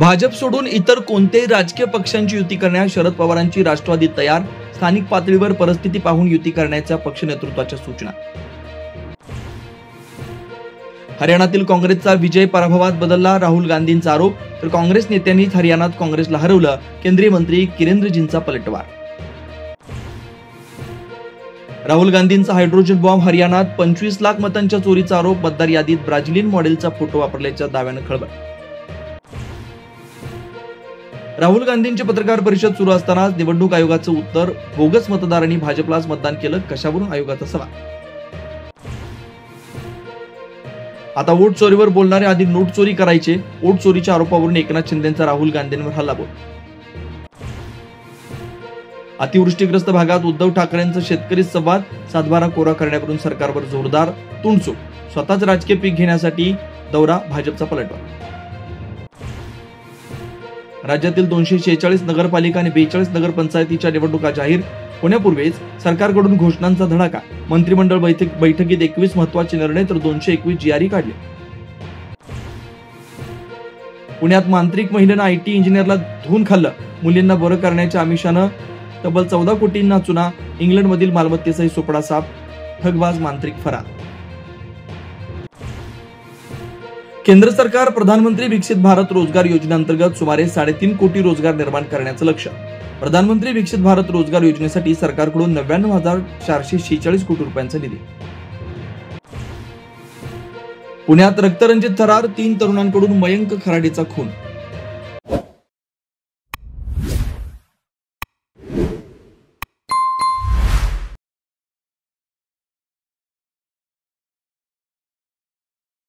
भाजप सोडून इतर कोणत्याही राजकीय पक्षांची युती करण्यास शरद पवारांची राष्ट्रवादी तयार. स्थानिक पातळीवर परिस्थिती पाहून युती करण्याच्या पक्ष नेतृत्वाच्या सूचना. हरियाणातील काँग्रेसचा विजय पराभवात बदलला. राहुल गांधींचा आरोप. तर काँग्रेस नेत्यांनीच हरियाणात काँग्रेसला हरवलं. केंद्रीय मंत्री किरेनजींचा पलटवार. राहुल गांधींचा हायड्रोजन बॉम्ब. हरियाणात 25 लाख मतांच्या चोरीचा आरोप. मतदार यादीत ब्राझिलियन मॉडेलचा फोटो वापरल्याच्या दाव्यानं खळबळ. राहुल गांधींची पत्रकार परिषद सुरू असतानाच निवडणूक आयोगाचं उत्तर. बोगस मतदारांनी भाजपलाच मतदान केलं. कशावरून आयोगाचा सवाल. आता वोट चोरीवर बोलणारे आधी नोट चोरी करायचे. वोट चोरीच्या आरोपावरून एकनाथ शिंदेंचा राहुल गांधींवर हल्लाबोल. अतिवृष्टीग्रस्त भागात उद्धव ठाकरेंचा शेतकरी संवाद. सातबारा कोरा करण्यावरून सरकारवर जोरदार तुणचूक. स्वतःच राजकीय पीक घेण्यासाठी दौरा. भाजपचा पलटवार. राज्यातील 246 नगरपालिका आणि 42 नगरपंचायतीच्या निवडणुका जाहीर होण्यापूर्वीच सरकारकडून घोषणांचा धडाका. मंत्रिमंडळ बैठकीत 21 महत्त्वाचे निर्णय तर 221 जीआरई काढले. पुण्यात मांत्रिक महिलेनं आयटी इंजिनियरला धुवून खाल्लं. मुलींना बरं करण्याच्या आमिषानं तब्बल 14 कोटींना चुना. इंग्लंडमधील मालमत्तेचाही सोपडा साफ. ठगबाज मांत्रिक फरार. केंद्र सरकार प्रधानमंत्री विकसित भारत रोजगार योजनेअंतर्गत सुमारे 3.5 कोटी रोजगार निर्माण करण्याचं लक्ष्य. प्रधानमंत्री विकसित भारत रोजगार योजनेसाठी सरकारकडून 99,446 कोटी रुपयांचा निधी. पुण्यात रक्तरंजित थरार. 3 तरुणांकडून मयंक खराडेचा खून.